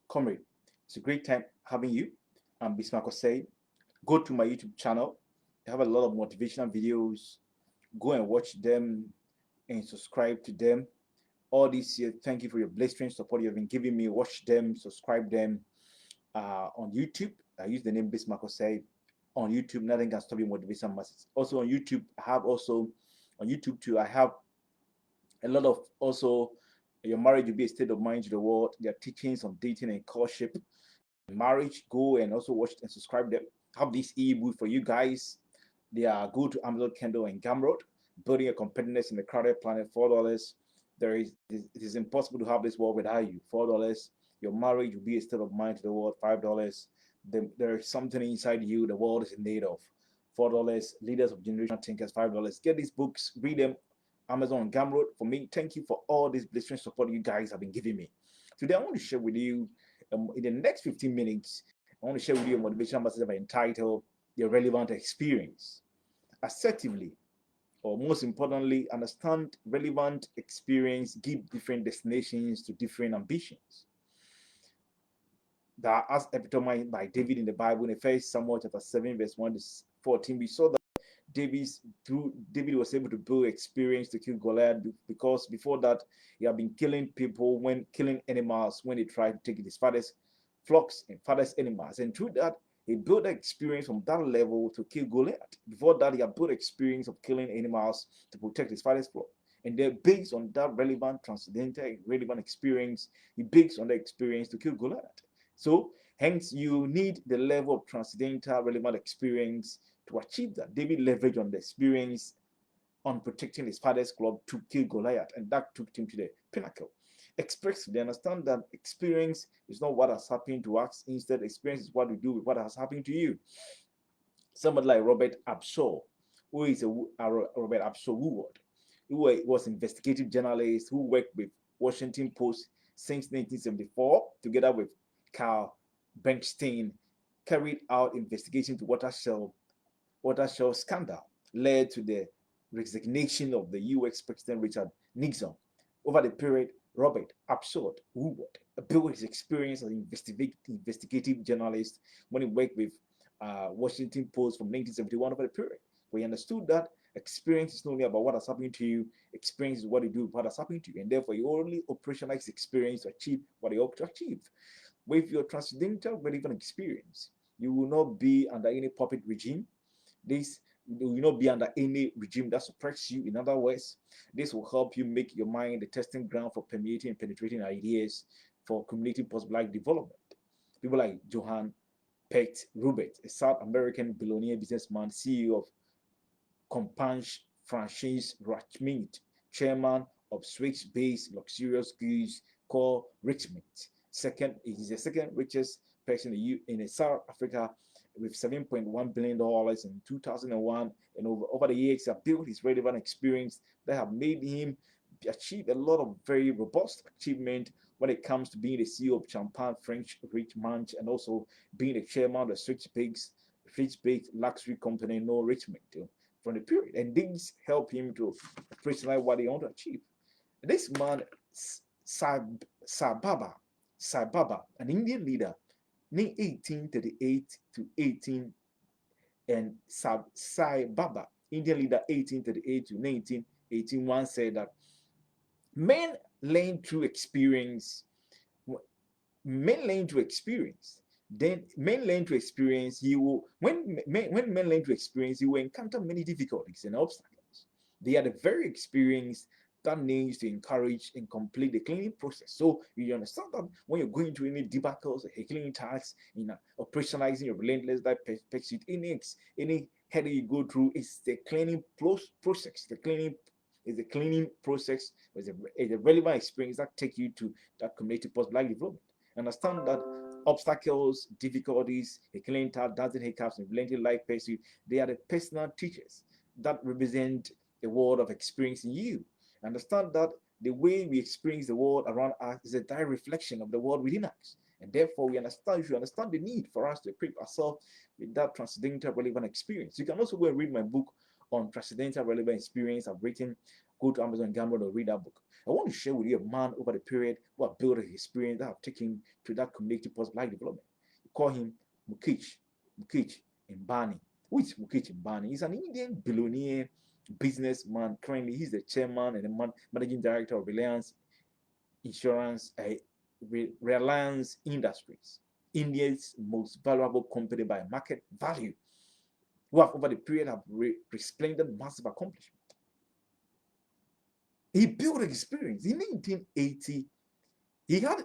Comrade, it's a great time having you. I'm Bismarck Osei. Go to my YouTube channel. I have a lot of motivational videos. Go and watch them and subscribe to them. All this year, thank you for your blessing support you have been giving me. Watch them, subscribe them on YouTube. I use the name Bismarck Osei on YouTube. Nothing can stop your motivation masses. Also on YouTube, I have also on YouTube too. I have a lot of also your marriage will be a state of mind to the world. There are teachings on dating and courtship, marriage. Go and also watch and subscribe them. Have this ebook for you guys. They are go to Amazon Kindle and Gumroad. Building a competitiveness in the crowded planet. $4. It is impossible to have this world without you. $4. Your marriage will be a state of mind to the world. $5. There is something inside you the world is in need of. $4. Leaders of Generational Thinkers. $5. Get these books, read them. Amazon and Gumroad. For me, thank you for all this blessing support you guys have been giving me. Today, I want to share with you in the next 15 minutes. I want to share with you a motivational message entitled "The Relevant Experience." Assertively, or most importantly, understand relevant experience give different destinations to different ambitions. That, as epitomized by David in the Bible in the First Samuel chapter 7, verse 1 to 14, we saw that David was able to build experience to kill Goliath because before that he had been killing people when killing animals when he tried to take his father's flocks and father's animals. And through that, he built the experience from that level to kill Goliath. Before that, he had built experience of killing animals to protect his father's flock. And then based on that relevant, transcendental, relevant experience, he based on the experience to kill Goliath. So hence you need the level of transcendental relevant experience to achieve that. David leveraged on the experience on protecting his father's club to kill Goliath, and that took him to the pinnacle. Expressly understand that experience is not what has happened to us. Instead, experience is what we do with what has happened to you. Somebody like Robert Abshaw, who is Robert Abshaw Woodward, who was an investigative journalist who worked with Washington Post since 1974, together with Carl Bernstein, carried out investigation to Watershell scandal led to the resignation of the US President Richard Nixon. Over the period, Robert Absurd Woodward built his experience as an investigative journalist when he worked with Washington Post from 1971 over the period. We understood that experience is not only about what has happened to you, experience is what you do with what has happened to you, and therefore you only operationalize experience to achieve what you hope to achieve. With your transcendental relevant experience, you will not be under any puppet regime. This will not be under any regime that suppresses you. In other words, this will help you make your mind the testing ground for permeating and penetrating ideas for cumulative possible development. People like Johann Pecht Rubert, a South American billionaire businessman, CEO of Companche Franchise Rachmint, chairman of Swiss-based luxurious goods called Richmond. He's the second richest person in South Africa with $7.1 billion in 2001. And over the years, he has built his relevant experience that have made him achieve a lot of very robust achievement when it comes to being the CEO of Champagne French Rich Manch and also being the chairman of the Swiss-based luxury company No Richmond from the period. And these help him to personalize what he wants to achieve. This man, Sai Baba, an Indian leader, named 1838 to 18, and Sai Baba, Indian leader 1838 to 1918, once said that men learn through experience. Men learn through experience. Then men learn to experience. When men learn to experience, you will encounter many difficulties and obstacles. They are the very experience that needs to encourage and complete the cleaning process. So you understand that when you're going through any debacles, a cleaning tasks, operationalizing your relentless life pursuit, any headache you go through, it's the cleaning process. The cleaning is the cleaning process. Is a relevant experience that take you to that community post-life development. Understand that obstacles, difficulties, a cleaning task, dancing hiccups, and relentless life pursuit, they are the personal teachers that represent a world of experience in you. Understand that the way we experience the world around us is a direct reflection of the world within us. And therefore, we should understand the need for us to equip ourselves with that transcendental relevant experience. You can also go and read my book on transcendental relevant experience I've written Go to Amazon and download or read that book. I want to share with you a man over the period who have built a experience that have taken to that community positive life development. You call him Mukesh Mbani. Who is Mukesh Mbani? He's an Indian billionaire businessman. Currently, he's the chairman and the managing director of Reliance Insurance, Reliance Industries, India's most valuable company by market value, who have over the period have resplendent massive accomplishment. He built experience. In 1980, he had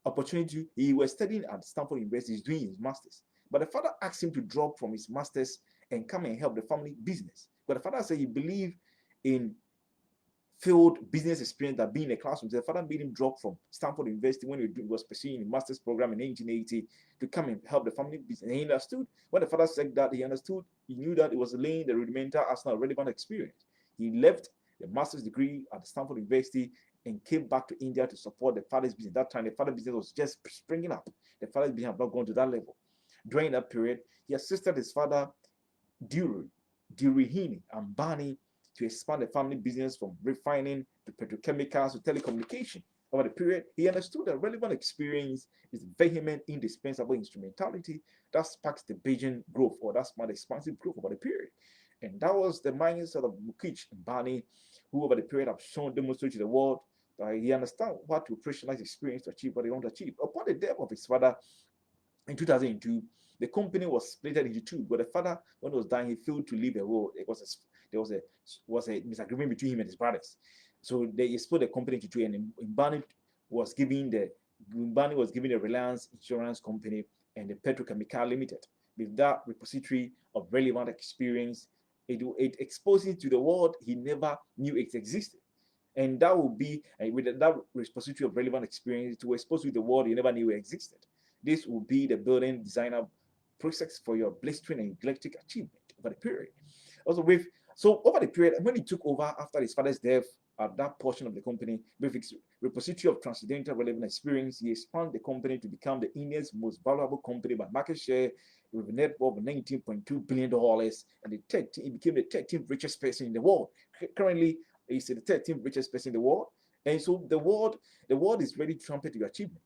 opportunity. He was studying at Stanford University, he's doing his master's. But the father asked him to drop from his master's and come and help the family business. But the father said he believed in field business experience that being in a classroom. So the father made him drop from Stanford University when he was pursuing a master's program in 1980 to come and help the family business. And he understood when the father said that, he knew that it was laying the rudimental arsenal relevant experience. He left the master's degree at the Stanford University and came back to India to support the father's business. That time, the father's business was just springing up. The father's business had not gone to that level. During that period, he assisted his father, Dhirubhai Ambani, to expand the family business from refining to petrochemicals to telecommunication. Over the period, he understood that relevant experience is vehement, indispensable instrumentality that sparks the Beijing growth, or that sparks expansive growth over the period. And that was the mindset of Mukesh Ambani, who over the period have demonstrated to the world that he understands what to operationalize experience to achieve what he wants to achieve. Upon the death of his father in 2002, the company was split into two. But the father, when he was dying, he failed to leave a will. There was a misagreement between him and his brothers. So they split the company into two, and Mbani was giving the Reliance Insurance Company and the Petrochemical Limited. With that repository of relevant experience, it exposes to the world he never knew it existed. And that will be, with that repository of relevant experience, to expose to the world you never knew existed. This will be the building designer process for your blistering and eclectic achievement over the period. So over the period, when he took over after his father's death at that portion of the company, with its repository of transcendental relevant experience, he expanded the company to become the India's most valuable company by market share, with a net worth of $19.2 billion, and he became the 13th richest person in the world. Currently, he's the 13th richest person in the world. And so the world is ready to trumpet your achievement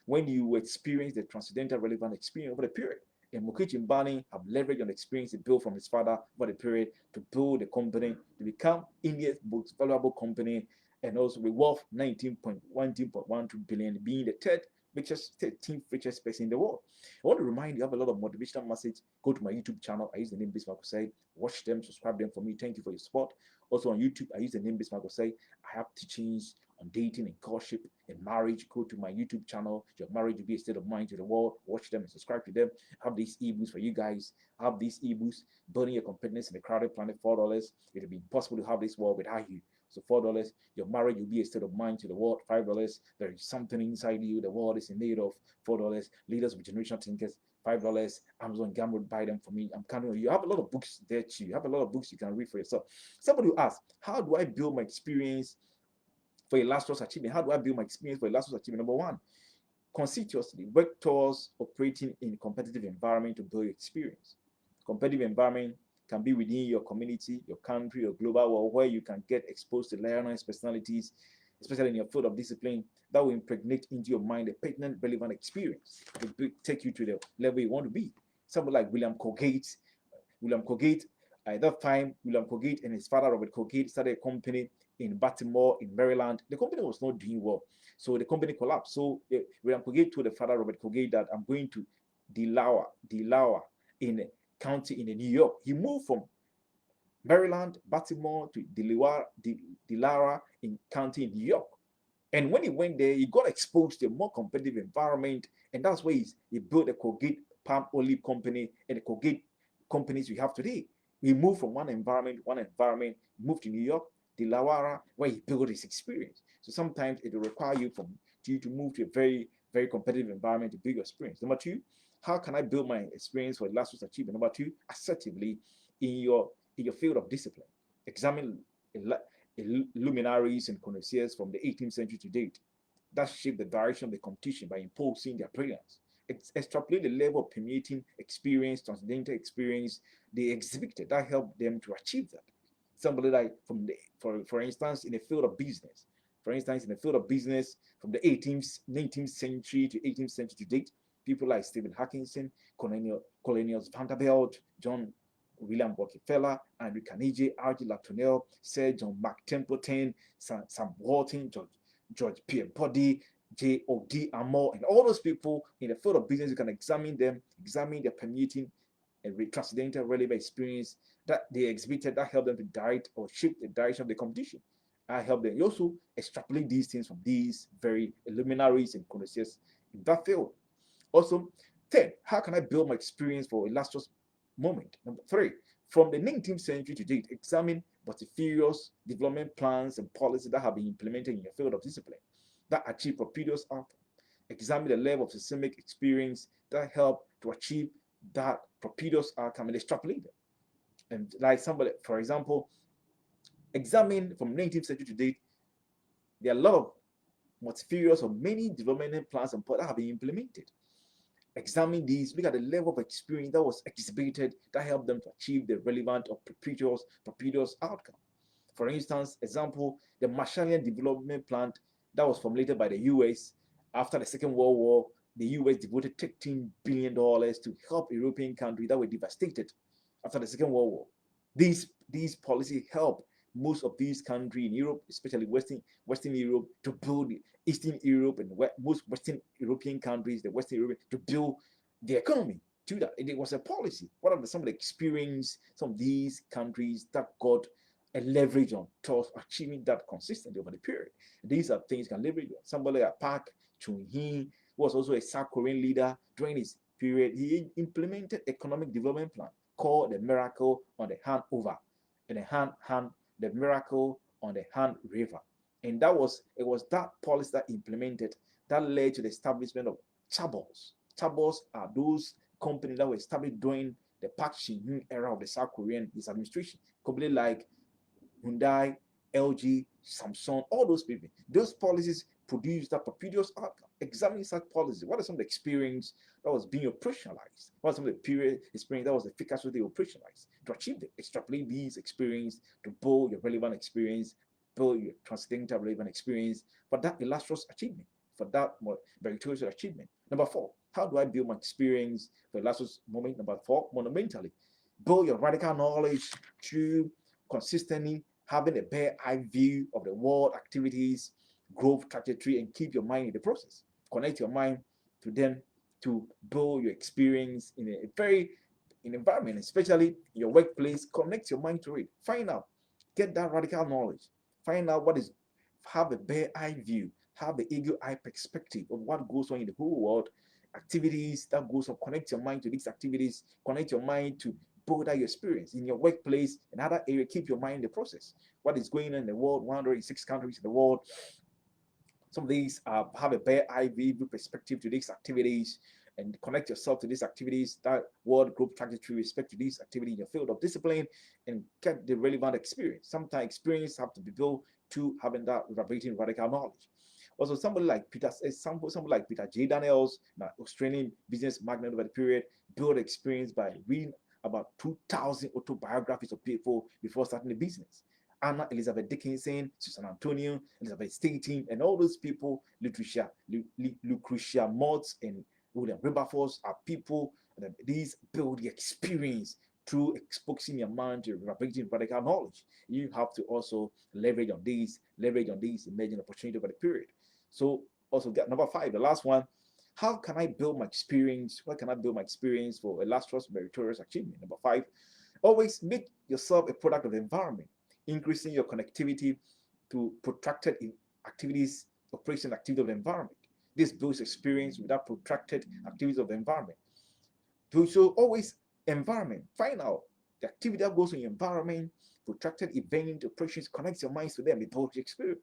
when you experience the transcendental relevant experience over the period. And Mukesh Ambani have leveraged on the experience he built from his father over the period to build the company to become India's most valuable company, and also with worth 19.12 billion, being the 13th richest person in the world. I want to remind you, I have a lot of motivational message. Go to my YouTube channel. I use the name Bismarck Osei. Watch them, subscribe them for me. Thank you for your support. Also on YouTube, I use the name Bismarck Osei. I have teachings on dating and courtship and marriage. Go to my YouTube channel. Your marriage will be a state of mind to the world. Watch them and subscribe to them. I have these ebooks for you guys. I have these ebooks, Building Your Competitiveness in a Crowded Planet, $4. It will be impossible to have this world without you. So $4. Your marriage will be a state of mind to the world. $5. There is something inside you the world is in need of. $4. Leaders with generational thinkers. $5. Amazon Gamble, buy them for me. I'm counting on you. You have a lot of books there too. You have a lot of books you can read for yourself. Somebody will ask, how do I build my experience for a illustrious achievement? How do I build my experience for a illustrious achievement? Number one, conscientiously work towards operating in a competitive environment to build your experience. Competitive environment can be within your community, your country, your global world, where you can get exposed to learners, personalities, especially in your field of discipline, that will impregnate into your mind a pertinent, relevant experience to take you to the level you want to be. Someone like William Colgate, at that time, William Colgate and his father, Robert Colgate, started a company in Baltimore, in Maryland. The company was not doing well, so the company collapsed. So William Colgate told the father, Robert Colgate, that I'm going to Delaware in a county in New York. He moved from Maryland, Baltimore to Delaware in county in New York. And when he went there, he got exposed to a more competitive environment, and that's where he built a Colgate palm olive company and the Colgate companies we have today. He moved from one environment, moved to New York, Delaware, where he built his experience. So sometimes it will require you to move to a very, very competitive environment to build your experience. Number two, how can I build my experience for illustrious achievement? Number two, assertively in your field of discipline. Examine luminaries and connoisseurs from the 18th century to date that shaped the direction of the competition by imposing their brilliance. Extrapolate the level of permeating experience, transcendental experience they exhibited that helped them to achieve that. Somebody like from the for instance in the field of business. For instance, in the field of business, from the 18th, 19th century to 18th century to date, people like Stephen Hawkinson, Cornelius Vanderbilt, John William Rockefeller, Andrew Carnegie, R.G. Latournelle, Sir John Mark Templeton, Sam Walton, George Peabody, J.O.D. Amore, and all those people in the field of business. You can examine them, examine their permeating and transcendental relevant experience that they exhibited that helped them to direct or shape the direction of the competition. I help them. You also extrapolate these things from these very luminaries and connoisseurs in that field. Also, third, how can I build my experience for a illustrious moment? Number three, from the 19th century to date, examine multifarious development plans and policies that have been implemented in your field of discipline that achieve propitious outcome. Examine the level of systemic experience that help to achieve that propitious outcome and extrapolate them. And like somebody, for example, examine from 19th century to date, there are a lot of multifarious or many development plans and policies that have been implemented. Examine these, look at the level of experience that was exhibited that helped them to achieve the relevant or propitious outcome. For instance, example, the Marshallian Development Plan that was formulated by the US after the Second World War. The US devoted $13 billion to help European countries that were devastated after the Second World War. These policies help most of these countries in Europe, especially Western Europe, to build Eastern Europe and most Western European countries, the Western Europe, to build the economy to that. And it was a policy. What are some of the experience some of these countries that got a leverage on towards achieving that consistently over the period? These are things you can leverage on. Somebody like Park Chung-hee was also a South Korean leader during his period. He implemented economic development plan called the Miracle on the Han Over and the Miracle on the Han River. And it was that policy that implemented that led to the establishment of chaebols. Chaebols are those companies that were established during the Park Shin-hyun era of the South Korean administration. Companies like Hyundai, LG, Samsung, all those people. Those policies produced that propitious outcome. Examine such policies. What are some of the experience that was being operationalized? What are some of the period experience that was efficaciously operationalized to achieve the extrapolate these experience to build your relevant experience, build your transcendental relevant experience for that illustrious achievement, for that more meritorious achievement. Number four, how do I build my experience for illustrious moment? Number four, monumentally, build your radical knowledge through consistently having a bare eye view of the world activities, growth trajectory, and keep your mind in the process. Connect your mind to them to build your experience in a very environment, especially in your workplace. Connect your mind to it. Find out, get that radical knowledge. Find out what is, have a bare eye view, have the eagle eye perspective of what goes on in the whole world, activities that goes on. Connect your mind to these activities. Connect your mind to build out your experience in your workplace and other area. Keep your mind in the process. What is going on in the world? 106 countries in the world. Some of these have a bare eye view perspective to these activities and connect yourself to these activities, that world group trajectory respect to these activities in your field of discipline and get the relevant experience. Sometimes experience have to be built to having that reverberating radical knowledge. Also, somebody like Peter J. Daniels, an Australian business magnate over the period, built experience by reading about 2,000 autobiographies of people before starting the business. Anna Elizabeth Dickinson, Susan Antonio, Elizabeth Staten, and all those people, Lucretia Mott and William Wilberforce are people that these build the experience through exposing your mind to reverberating radical knowledge. You have to also leverage on these emerging opportunity over the period. So also get number five, the last one. How can I build my experience? What can I build my experience for illustrious meritorious achievement? Number five, always make yourself a product of the environment, increasing your connectivity to protracted activities, operation activity of the environment. This builds experience without protracted activities of the environment. So always environment. Find out the activity that goes in your environment, protracted event, operations, connects your minds to them, it builds experience.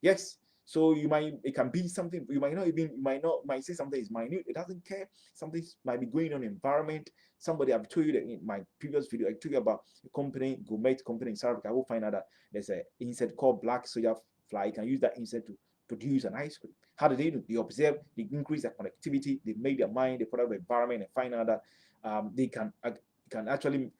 Yes. So it can be something, you might say something is minute, it doesn't care. Something might be going on in the environment. Somebody, I've told you that in my previous video, I told you about a company, gourmet company in South Africa. I will find out that there's an insect called black soldier fly. You can use that insect to produce an ice cream. How do? They observe, they increase their connectivity, they make their mind, they put out the environment and find out that they can can actually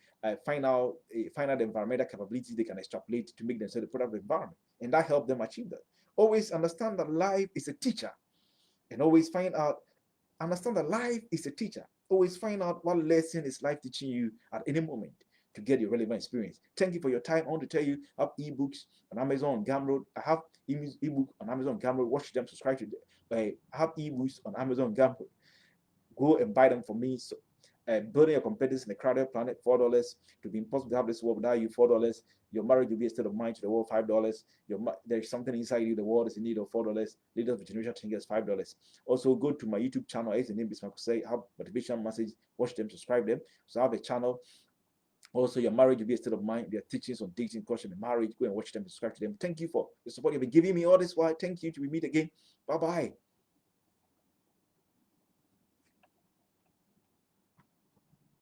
find out the environmental capabilities they can extrapolate to make themselves a product of the environment, and that helps them achieve that. Always understand that life is a teacher, and always understand that life is a teacher. Always find out what lesson is life teaching you at any moment to get your relevant experience. Thank you for your time. I want to tell you, I have ebooks on Amazon Gumroad. I have ebook on Amazon Gumroad. Watch them, subscribe to them. I have ebooks on Amazon Gumroad. Go and buy them for me. So, building your competence in a crowded planet, $4. To be impossible to have this world without you, $4. Your marriage will be a state of mind to the world, $5. There's something inside you, the world is in need of $4. Leaders of generation changes, $5. Also, go to my YouTube channel. As the name is say, have motivational message. Watch them, subscribe them. So I have a channel. Also, your marriage will be a state of mind. Their teachings on dating, coaching, and marriage. Go and watch them, subscribe to them. Thank you for the support you've been giving me all this while. Thank you. Till we meet again. Bye bye.